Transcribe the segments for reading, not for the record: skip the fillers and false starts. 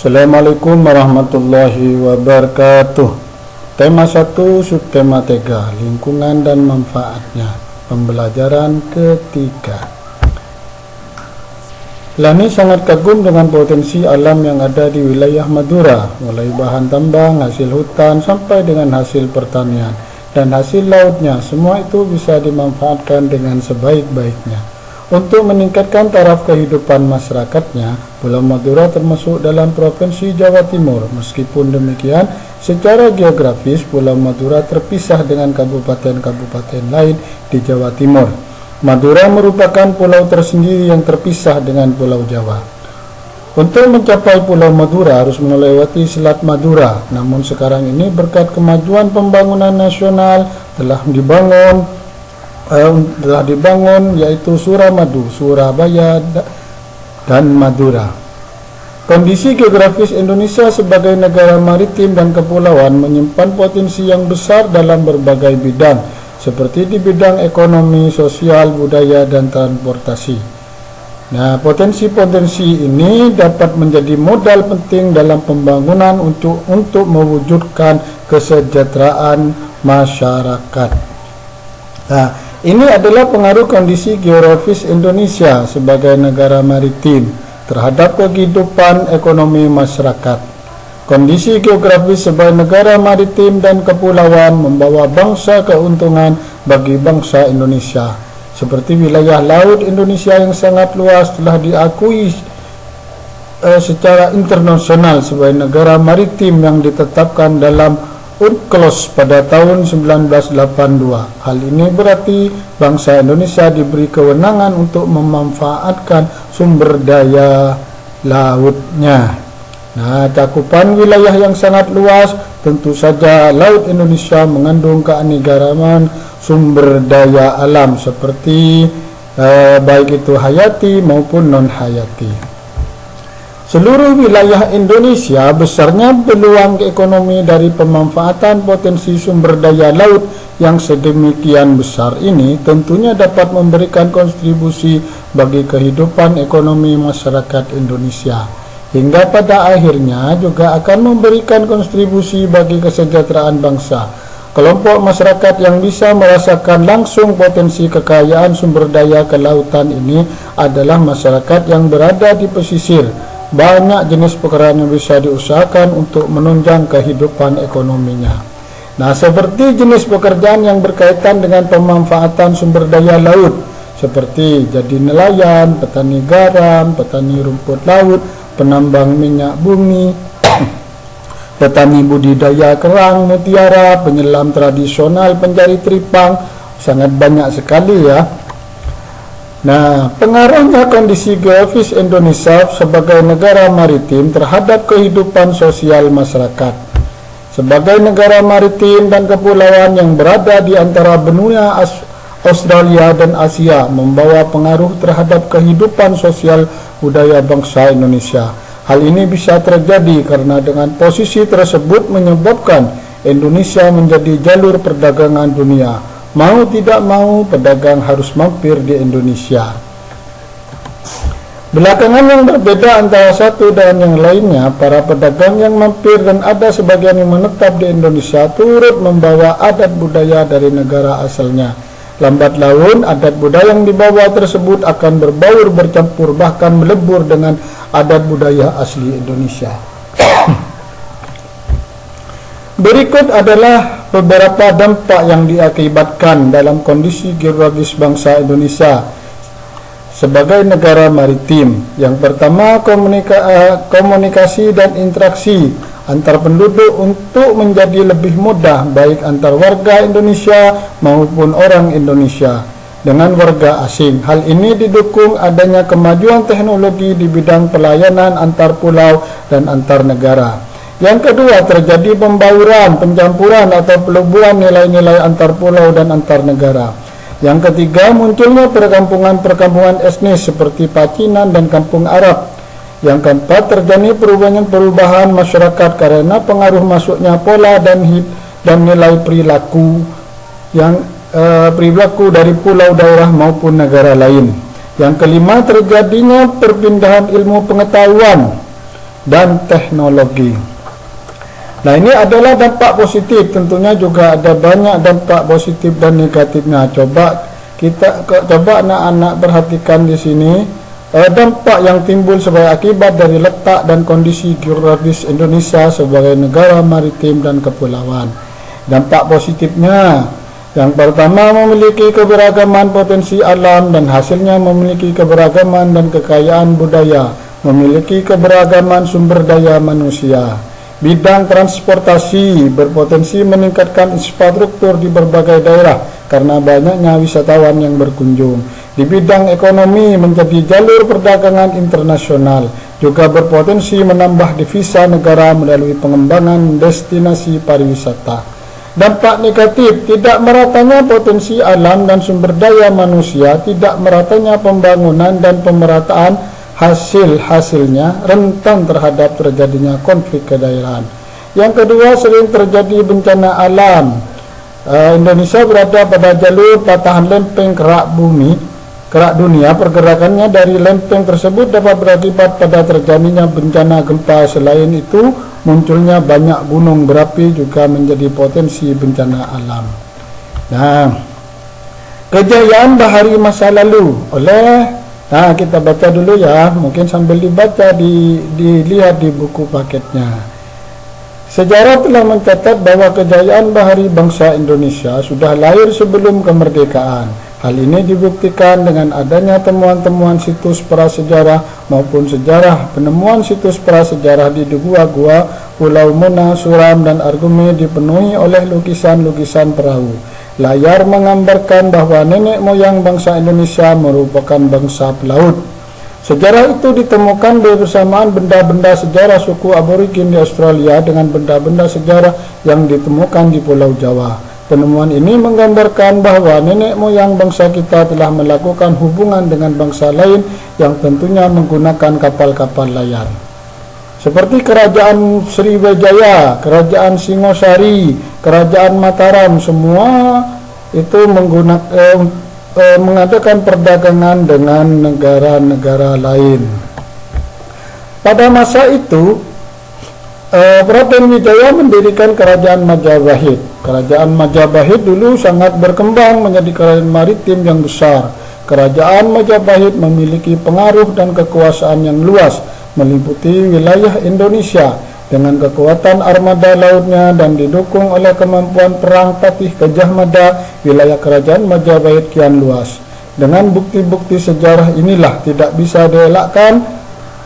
Assalamualaikum warahmatullahi wabarakatuh. Tema 1, subtema 3, lingkungan dan manfaatnya. Pembelajaran ketiga. Lani sangat kagum dengan potensi alam yang ada di wilayah Madura, mulai bahan tambang, hasil hutan, sampai dengan hasil pertanian dan hasil lautnya. Semua itu bisa dimanfaatkan dengan sebaik-baiknya. Untuk meningkatkan taraf kehidupan masyarakatnya, Pulau Madura termasuk dalam Provinsi Jawa Timur. Meskipun demikian, secara geografis Pulau Madura terpisah dengan kabupaten-kabupaten lain di Jawa Timur. Madura merupakan pulau tersendiri yang terpisah dengan Pulau Jawa. Untuk mencapai Pulau Madura harus melewati Selat Madura. Namun sekarang ini berkat kemajuan pembangunan nasional telah dibangun yaitu Suramadu, Surabaya, dan Madura. Kondisi geografis Indonesia sebagai negara maritim dan kepulauan menyimpan potensi yang besar dalam berbagai bidang, seperti di bidang ekonomi, sosial, budaya, dan transportasi. Nah, potensi-potensi ini dapat menjadi modal penting dalam pembangunan untuk mewujudkan kesejahteraan masyarakat. Nah, ini adalah pengaruh kondisi geografis Indonesia sebagai negara maritim terhadap kehidupan ekonomi masyarakat. Kondisi geografis sebagai negara maritim dan kepulauan membawa bangsa keuntungan bagi bangsa Indonesia. Seperti wilayah laut Indonesia yang sangat luas telah diakui secara internasional sebagai negara maritim yang ditetapkan dalam UNCLOS pada tahun 1982. Hal ini berarti bangsa Indonesia diberi kewenangan untuk memanfaatkan sumber daya lautnya. Nah, cakupan wilayah yang sangat luas, tentu saja laut Indonesia mengandung keanekaragaman sumber daya alam seperti baik itu hayati maupun non-hayati. Seluruh wilayah Indonesia besarnya peluang ekonomi dari pemanfaatan potensi sumber daya laut yang sedemikian besar ini tentunya dapat memberikan kontribusi bagi kehidupan ekonomi masyarakat Indonesia, hingga pada akhirnya juga akan memberikan kontribusi bagi kesejahteraan bangsa. Kelompok masyarakat yang bisa merasakan langsung potensi kekayaan sumber daya kelautan ini adalah masyarakat yang berada di pesisir. Banyak jenis pekerjaan yang bisa diusahakan untuk menunjang kehidupan ekonominya. Nah, seperti jenis pekerjaan yang berkaitan dengan pemanfaatan sumber daya laut, seperti jadi nelayan, petani garam, petani rumput laut, penambang minyak bumi, petani budidaya kerang, mutiara, penyelam tradisional, pencari tripang, sangat banyak sekali ya. Nah, pengaruhnya kondisi geografis Indonesia sebagai negara maritim terhadap kehidupan sosial masyarakat. Sebagai negara maritim dan kepulauan yang berada di antara benua Australia dan Asia, membawa pengaruh terhadap kehidupan sosial budaya bangsa Indonesia. Hal ini bisa terjadi karena dengan posisi tersebut menyebabkan Indonesia menjadi jalur perdagangan dunia. Mau tidak mau, pedagang harus mampir di Indonesia. Belakangan yang berbeda antara satu dan yang lainnya, para pedagang yang mampir dan ada sebagian yang menetap di Indonesia turut membawa adat budaya dari negara asalnya. Lambat laun, adat budaya yang dibawa tersebut akan berbaur, bercampur, bahkan melebur dengan adat budaya asli Indonesia. Berikut adalah beberapa dampak yang diakibatkan dalam kondisi geografis bangsa Indonesia sebagai negara maritim. Yang pertama, komunikasi dan interaksi antar penduduk untuk menjadi lebih mudah, baik antar warga Indonesia maupun orang Indonesia dengan warga asing. Hal ini didukung adanya kemajuan teknologi di bidang pelayanan antar pulau dan antar negara. Yang kedua, terjadi pembauran, pencampuran atau peleburan nilai-nilai antar pulau dan antar negara. Yang ketiga, munculnya perkampungan-perkampungan etnis seperti Pacinan dan Kampung Arab. Yang keempat, terjadi perubahan masyarakat karena pengaruh masuknya pola dan nilai perilaku dari pulau, daerah maupun negara lain. Yang kelima, terjadinya perpindahan ilmu pengetahuan dan teknologi. Nah, ini adalah dampak positif, tentunya juga ada banyak dampak positif dan negatifnya. Coba anak-anak perhatikan di sini dampak yang timbul sebagai akibat dari letak dan kondisi geografis Indonesia sebagai negara maritim dan kepulauan. Dampak positifnya, yang pertama, memiliki keberagaman potensi alam dan hasilnya memiliki keberagaman dan kekayaan budaya, memiliki keberagaman sumber daya manusia. Bidang transportasi berpotensi meningkatkan infrastruktur di berbagai daerah karena banyaknya wisatawan yang berkunjung. Di bidang ekonomi menjadi jalur perdagangan internasional, juga berpotensi menambah devisa negara melalui pengembangan destinasi pariwisata. Dampak negatif, tidak meratanya potensi alam dan sumber daya manusia, tidak meratanya pembangunan dan pemerataan hasilnya rentan terhadap terjadinya konflik kedaerahan. Yang kedua, sering terjadi bencana alam. Indonesia berada pada jalur patahan lempeng kerak dunia. Pergerakannya dari lempeng tersebut dapat berakibat pada terjadinya bencana gempa. Selain itu, munculnya banyak gunung berapi juga menjadi potensi bencana alam. Nah, kejayaan bahari masa lalu kita baca dulu ya, mungkin sambil dibaca dilihat di buku paketnya. Sejarah telah mencatat bahwa kejayaan bahari bangsa Indonesia sudah lahir sebelum kemerdekaan. Hal ini dibuktikan dengan adanya temuan-temuan situs prasejarah maupun penemuan situs prasejarah di gua-gua Pulau Muna, Suram, dan Argume dipenuhi oleh lukisan-lukisan perahu. Layar menggambarkan bahwa nenek moyang bangsa Indonesia merupakan bangsa pelaut. Sejarah itu ditemukan bersamaan benda-benda sejarah suku aborigin di Australia dengan benda-benda sejarah yang ditemukan di Pulau Jawa. Penemuan ini menggambarkan bahwa nenek moyang bangsa kita telah melakukan hubungan dengan bangsa lain yang tentunya menggunakan kapal-kapal layar. Seperti Kerajaan Sriwijaya, Kerajaan Singosari, Kerajaan Mataram, semua itu mengadakan perdagangan dengan negara-negara lain. Pada masa itu, Raden Wijaya mendirikan Kerajaan Majapahit. Kerajaan Majapahit dulu sangat berkembang menjadi kerajaan maritim yang besar. Kerajaan Majapahit memiliki pengaruh dan kekuasaan yang luas, meliputi wilayah Indonesia dengan kekuatan armada lautnya dan didukung oleh kemampuan perang Patih Gajah Mada. Wilayah kerajaan Majapahit kian luas. Dengan bukti-bukti sejarah inilah tidak bisa dielakkan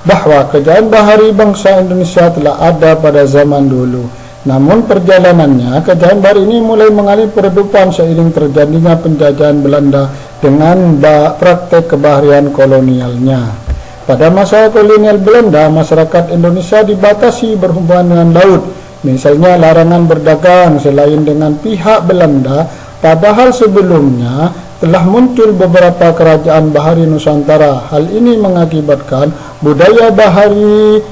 bahwa kejayaan bahari bangsa Indonesia telah ada pada zaman dulu. Namun perjalanannya, kejayaan bahari ini mulai mengalami peredupan seiring terjadinya penjajahan Belanda dengan praktek kebaharian kolonialnya. Pada masa kolonial Belanda, masyarakat Indonesia dibatasi berhubungan dengan laut. Misalnya larangan berdagang selain dengan pihak Belanda, padahal sebelumnya telah muncul beberapa kerajaan bahari Nusantara. Hal ini mengakibatkan budaya bahari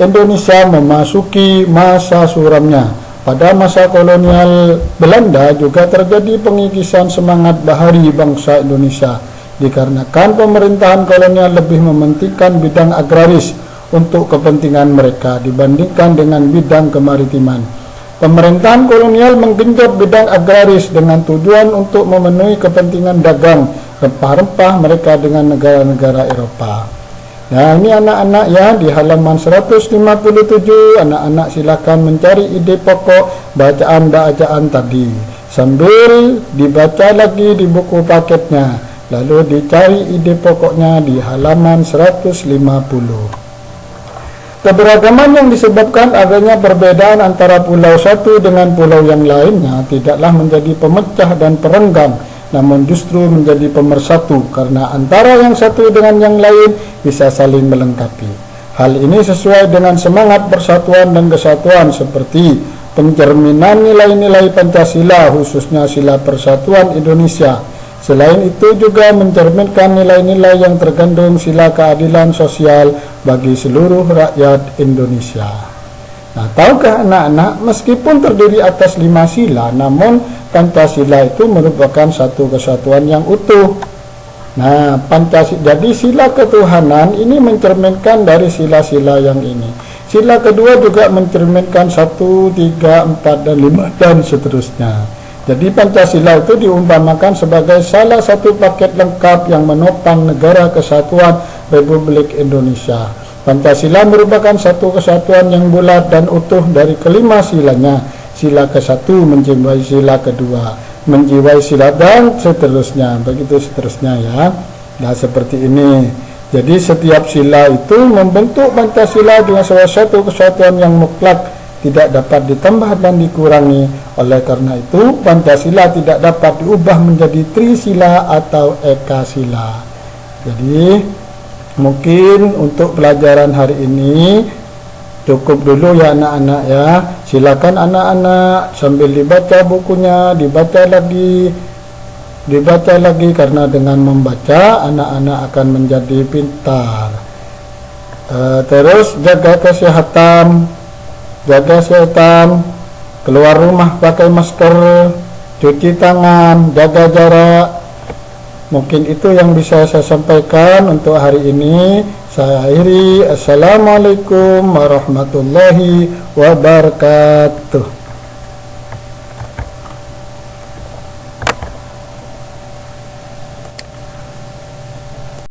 Indonesia memasuki masa suramnya. Pada masa kolonial Belanda juga terjadi pengikisan semangat bahari bangsa Indonesia, dikarenakan pemerintahan kolonial lebih mementingkan bidang agraris untuk kepentingan mereka dibandingkan dengan bidang kemaritiman. Pemerintahan kolonial menggenjot bidang agraris dengan tujuan untuk memenuhi kepentingan dagang rempah-rempah mereka dengan negara-negara Eropa. Nah, ini anak-anak ya, di halaman 157 anak-anak silakan mencari ide pokok bacaan tadi sambil dibaca lagi di buku paketnya. Lalu dicari ide pokoknya di halaman 150. Keberagaman yang disebabkan adanya perbedaan antara pulau satu dengan pulau yang lainnya tidaklah menjadi pemecah dan perenggang, namun justru menjadi pemersatu karena antara yang satu dengan yang lain bisa saling melengkapi. Hal ini sesuai dengan semangat persatuan dan kesatuan seperti pencerminan nilai-nilai Pancasila, khususnya sila persatuan Indonesia. Selain itu juga mencerminkan nilai-nilai yang terkandung sila keadilan sosial bagi seluruh rakyat Indonesia. Nah, tahukah anak-anak, meskipun terdiri atas 5 sila, namun Pancasila itu merupakan satu kesatuan yang utuh. Nah, Pancasila, jadi sila ketuhanan ini mencerminkan dari sila-sila yang ini. Sila kedua juga mencerminkan 1, 3, 4, dan 5 dan seterusnya. Jadi Pancasila itu diumpamakan sebagai salah satu paket lengkap yang menopang negara kesatuan Republik Indonesia. Pancasila merupakan satu kesatuan yang bulat dan utuh dari kelima silanya. Sila ke-1 menjiwai sila kedua, menjiwai sila dan seterusnya. Begitu seterusnya ya. Nah seperti ini. Jadi setiap sila itu membentuk Pancasila dengan salah satu kesatuan yang mutlak, tidak dapat ditambah dan dikurangi. Oleh karena itu Pancasila tidak dapat diubah menjadi trisila atau ekasila. Jadi mungkin untuk pelajaran hari ini cukup dulu ya anak-anak ya. Silakan anak-anak sambil dibaca bukunya, dibaca lagi karena dengan membaca anak-anak akan menjadi pintar. Terus jaga kesehatan, keluar rumah pakai masker, cuci tangan, jaga jarak. Mungkin itu yang bisa saya sampaikan untuk hari ini. Saya akhiri. Assalamualaikum warahmatullahi wabarakatuh.